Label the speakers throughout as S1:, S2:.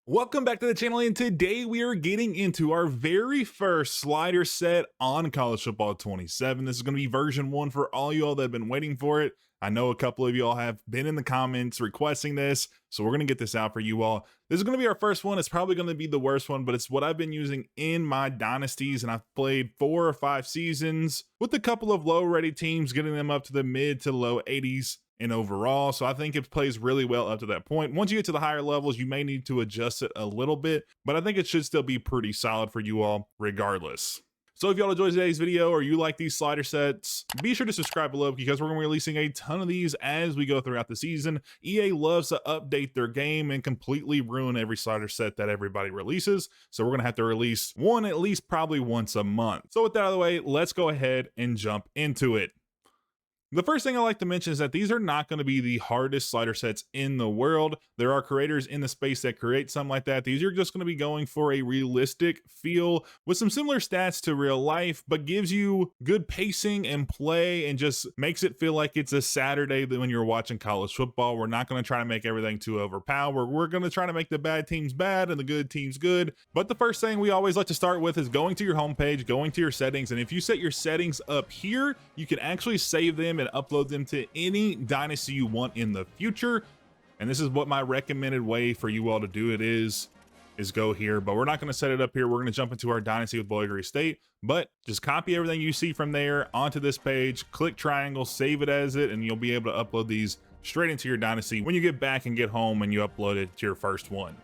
S1: Welcome back to the channel, and today we are getting into our very first slider set on College Football 27. This is going to be version 1 for all y'all that have been waiting for it. I know a couple of y'all have been in the comments requesting this, so we're going to get this out for you all. This is going to be our first one. It's probably going to be the worst one, but it's what I've been using in my dynasties, and I've played 4 or 5 seasons with a couple of low-rated teams, getting them up to the mid to low 80s. And overall, so I think it plays really well up to that point. Once you get to the higher levels, you may need to adjust it a little bit, but I think it should still be pretty solid for you all regardless. So if y'all enjoyed today's video or you like these slider sets, be sure to subscribe below because we're going to be releasing a ton of these as we go throughout the season. EA loves to update their game and completely ruin every slider set that everybody releases. So we're going to have to release one at least probably once a month. So with that out of the way, let's go ahead and jump into it. The first thing I like to mention is that these are not going to be the hardest slider sets in the world. There are creators in the space that create something like that. These are just going to be going for a realistic feel with some similar stats to real life, but gives you good pacing and play and just makes it feel like it's a Saturday when you're watching college football. We're not going to try to make everything too overpowered. We're going to try to make the bad teams bad and the good teams good. But the first thing we always like to start with is going to your homepage, going to your settings. And if you set your settings up here, you can actually save them and upload them to any dynasty you want in the future. And this is what my recommended way for you all to do it is go here, but we're not going to set it up here. We're going to jump into our dynasty with Bowling Green State, but just copy everything you see from there onto this page, click triangle, save it as it, and you'll be able to upload these straight into your dynasty when you get back and get home and you upload it to your first one.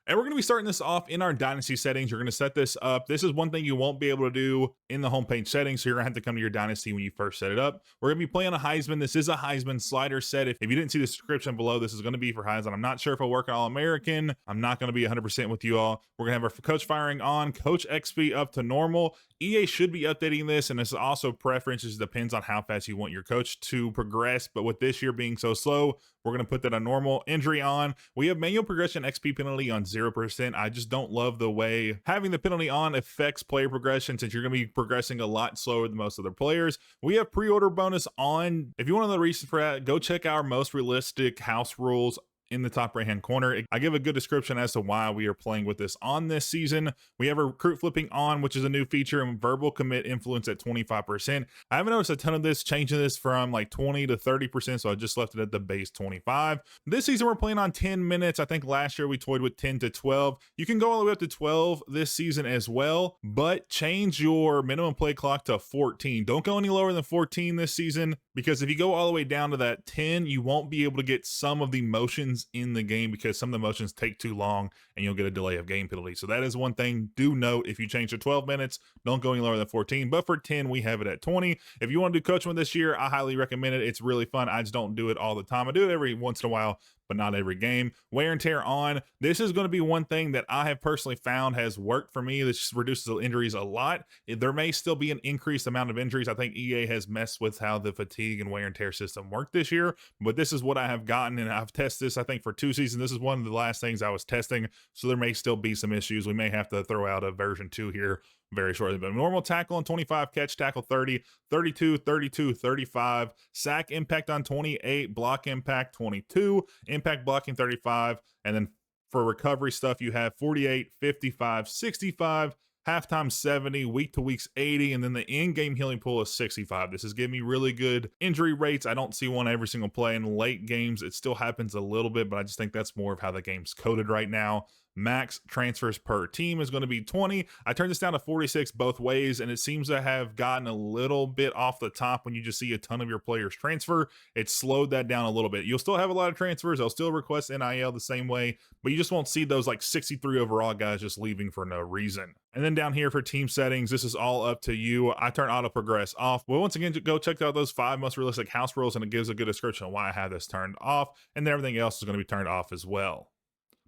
S1: And we're going to be starting this off in our dynasty settings. You're going to set this up. This is one thing you won't be able to do in the homepage settings, so you're going to have to come to your dynasty when you first set it up. We're going to be playing a Heisman. This is a Heisman slider set. If you didn't see the description below, this is going to be for Heisman. I'm not sure if I'll work on All-American. I'm not going to be 100% with you all. We're going to have our coach firing on, coach XP up to normal. EA should be updating this, and this is also preferences. Depends on how fast you want your coach to progress, but with this year being so slow, we're going to put that on normal. Injury on. We have manual progression XP penalty on 0%. I just don't love the way having the penalty on affects player progression, since you're going to be progressing a lot slower than most other players. We have pre-order bonus on. If you want to know the reason for that, go check our most realistic house rules in the top right hand corner. I give a good description as to why we are playing with this on this season. We have a recruit flipping on, which is a new feature, and verbal commit influence at 25%. I haven't noticed a ton of this, changing this from like 20 to 30%, so I just left it at the base 25. This season we're playing on 10 minutes. I think last year we toyed with 10 to 12. You can go all the way up to 12 this season as well, but change your minimum play clock to 14. Don't go any lower than 14 this season, because if you go all the way down to that 10, you won't be able to get some of the motions in the game, because some of the motions take too long and you'll get a delay of game penalty. So that is one thing. Do note, if you change to 12 minutes, don't go any lower than 14, but for 10 we have it at 20. If you want to do coaching this year, I highly recommend it. It's really fun. I just don't do it all the time. I do it every once in a while, but not every game. Wear and tear on. This is going to be one thing that I have personally found has worked for me. This reduces the injuries a lot. There may still be an increased amount of injuries. I think EA has messed with how the fatigue and wear and tear system worked this year, but this is what I have gotten, and I've tested this I think for 2 seasons. This is one of the last things I was testing, so there may still be some issues. We may have to throw out a version 2 here very shortly. But normal tackle on 25, catch tackle 30, 32, 32, 35, sack impact on 28, block impact 22, impact blocking 35, and then for recovery stuff you have 48, 55, 65, halftime 70, week to weeks 80, and then the in-game healing pool is 65. This is giving me really good injury rates. I don't see one every single play. In late games it still happens a little bit, but I just think that's more of how the game's coded right now. Max transfers per team is going to be 20. I turned this down to 46 both ways, and it seems to have gotten a little bit off the top when you just see a ton of your players transfer. It slowed that down a little bit. You'll still have a lot of transfers. They'll still request NIL the same way, but you just won't see those like 63 overall guys just leaving for no reason. And then down here for team settings, this is all up to you. I turn auto progress off. Well, once again, go check out those 5 most realistic house rules, and it gives a good description of why I have this turned off, and then everything else is going to be turned off as well.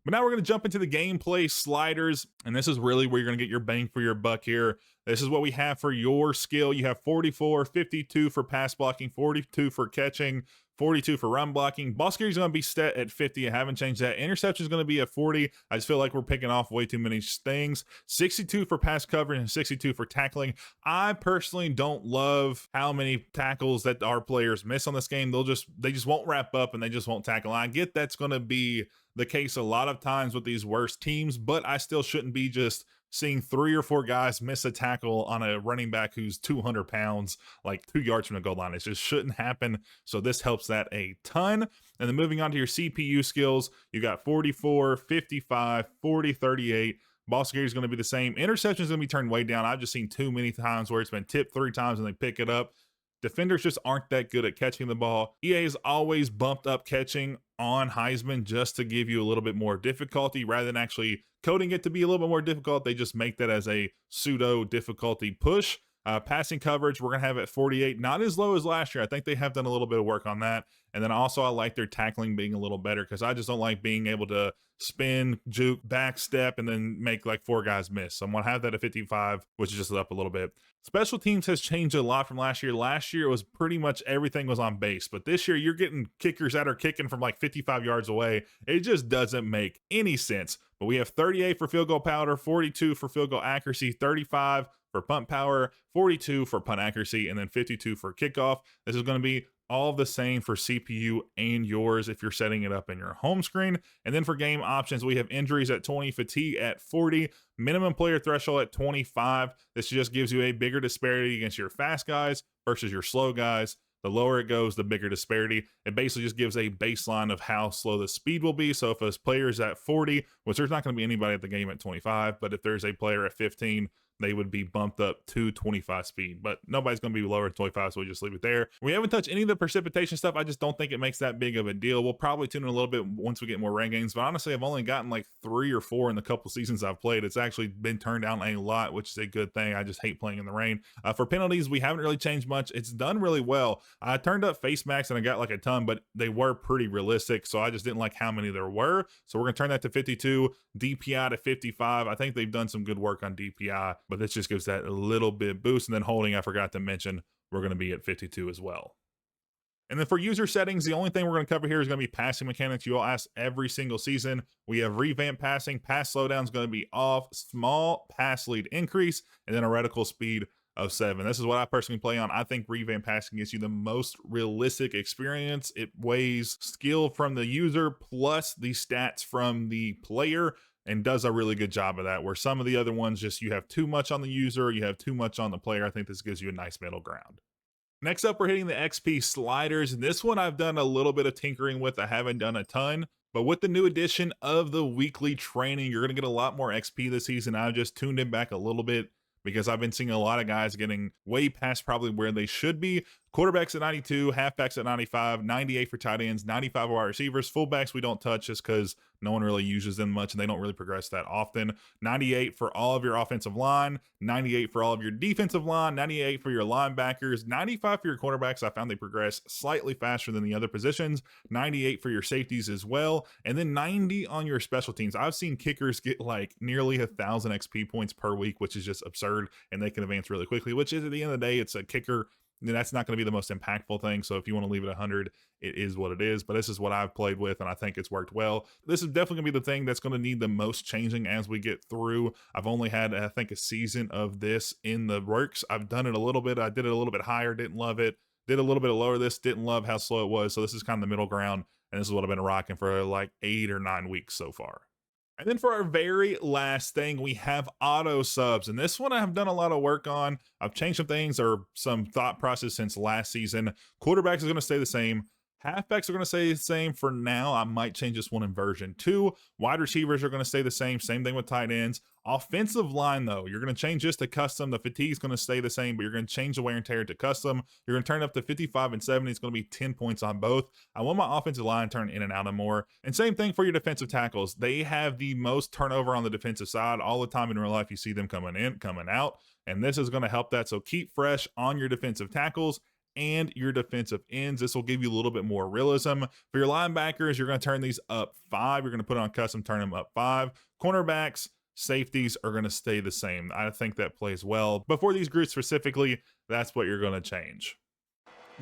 S1: But now we're going to jump into the gameplay sliders, and this is really where you're going to get your bang for your buck here. This is what we have for your skill. You have 44, 52 for pass blocking, 42 for catching, 42 for run blocking. Ball security is going to be set at 50. I haven't changed that. Interception is going to be at 40. I just feel like we're picking off way too many things. 62 for pass coverage and 62 for tackling. I personally don't love how many tackles that our players miss on this game. They just won't wrap up and they just won't tackle. I get that's going to be the case a lot of times with these worst teams, but I still shouldn't be just seeing 3 or 4 guys miss a tackle on a running back who's 200 pounds, like 2 yards from the goal line. It just shouldn't happen. So this helps that a ton. And then moving on to your CPU skills, you got 44, 55, 40, 38. Ball security is going to be the same. Interception is going to be turned way down. I've just seen too many times where it's been tipped 3 times and they pick it up. Defenders just aren't that good at catching the ball. EA has always bumped up catching on Heisman just to give you a little bit more difficulty rather than actually coding it to be a little bit more difficult. They just make that as a pseudo difficulty push. Passing coverage, we're going to have at 48, not as low as last year. I think they have done a little bit of work on that. And then also I like their tackling being a little better because I just don't like being able to spin, juke, back step, and then make like 4 guys miss. So I'm going to have that at 55, which is just up a little bit. Special teams has changed a lot from last year. Last year it was pretty much everything was on base, but this year you're getting kickers that are kicking from like 55 yards away. It just doesn't make any sense. But we have 38 for field goal power, 42 for field goal accuracy, 35 for punt power, 42 for punt accuracy, and then 52 for kickoff. This is going to be all the same for CPU and yours if you're setting it up in your home screen. And then for game options, we have injuries at 20, fatigue at 40, minimum player threshold at 25. This just gives you a bigger disparity against your fast guys versus your slow guys. The lower it goes, the bigger disparity. It basically just gives a baseline of how slow the speed will be. So if a player is at 40, which there's not going to be anybody at the game at 25, but if there's a player at 15, they would be bumped up to 25 speed, but nobody's going to be lower than 25, so we just leave it there. We haven't touched any of the precipitation stuff. I just don't think it makes that big of a deal. We'll probably tune in a little bit once we get more ranked games, but honestly, I've only gotten like 3 or 4 in the couple seasons I've played. It's actually been turned down a lot, which is a good thing. I just hate playing in the rain. For penalties, we haven't really changed much. It's done really well. I turned up face max and I got like a ton, but they were pretty realistic, so I just didn't like how many there were. So we're going to turn that to 52, DPI to 55. I think they've done some good work on DPI, but this just gives that a little bit boost. And then holding, I forgot to mention, we're going to be at 52 as well. And then for user settings, the only thing we're going to cover here is going to be passing mechanics. You all ask every single season. We have revamped passing. Pass slowdown is going to be off. Small pass lead increase. And then a reticle speed of 7. This is what I personally play on. I think revamp passing gives you the most realistic experience. It weighs skill from the user plus the stats from the player, and does a really good job of that, where some of the other ones just you have too much on the user, you have too much on the player. I think this gives you a nice middle ground. Next up, we're hitting the XP sliders. And this one I've done a little bit of tinkering with. I haven't done a ton, but with the new addition of the weekly training, you're going to get a lot more XP this season. I've just tuned it back a little bit because I've been seeing a lot of guys getting way past probably where they should be. Quarterbacks at 92, halfbacks at 95, 98 for tight ends, 95 for wide receivers. Fullbacks we don't touch just because no one really uses them much and they don't really progress that often. 98 for all of your offensive line, 98 for all of your defensive line, 98 for your linebackers, 95 for your quarterbacks. I found they progress slightly faster than the other positions. 98 for your safeties as well. And then 90 on your special teams. I've seen kickers get like nearly 1,000 XP points per week, which is just absurd. And they can advance really quickly, which is at the end of the day, it's a kicker. That's not going to be the most impactful thing. So if you want to leave it 100, it is what it is. But this is what I've played with, and I think it's worked well. This is definitely going to be the thing that's going to need the most changing as we get through. I've only had, I think, a season of this in the works. I've done it a little bit. I did it a little bit higher, didn't love it. Did a little bit lower this, didn't love how slow it was. So this is kind of the middle ground, and this is what I've been rocking for like 8 or 9 weeks so far. And then for our very last thing, we have auto subs. And this one I have done a lot of work on. I've changed some things or some thought process since last season. Quarterbacks is going to stay the same. Halfbacks are going to stay the same for now. I might change this one in version 2. Wide receivers are going to stay the same. Same thing with tight ends. Offensive line, though, you're going to change this to custom. The fatigue is going to stay the same, but you're going to change the wear and tear to custom. You're going to turn it up to 55 and 70. It's going to be 10 points on both. I want my offensive line turned in and out of more. And same thing for your defensive tackles. They have the most turnover on the defensive side. All the time in real life, you see them coming in, coming out. And this is going to help that. So keep fresh on your defensive tackles and your defensive ends. This will give you a little bit more realism. For your linebackers, you're going to turn these up 5. You're going to put it on custom, turn them up 5. Cornerbacks, safeties are going to stay the same. I think that plays well. But for these groups specifically, that's what you're going to change.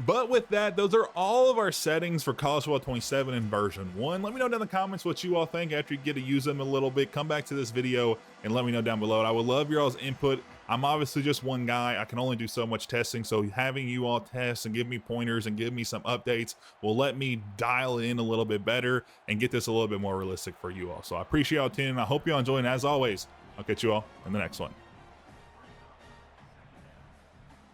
S1: But with that, those are all of our settings for College Football 27 in version 1. Let me know down in the comments what you all think after you get to use them a little bit. Come back to this video and let me know down below. I would love your all's input I'm obviously just one guy. I can only do so much testing. So having you all test and give me pointers and give me some updates will let me dial in a little bit better and get this a little bit more realistic for you all. So I appreciate y'all tuning in. I hope y'all enjoying. As always, I'll catch you all in the next one.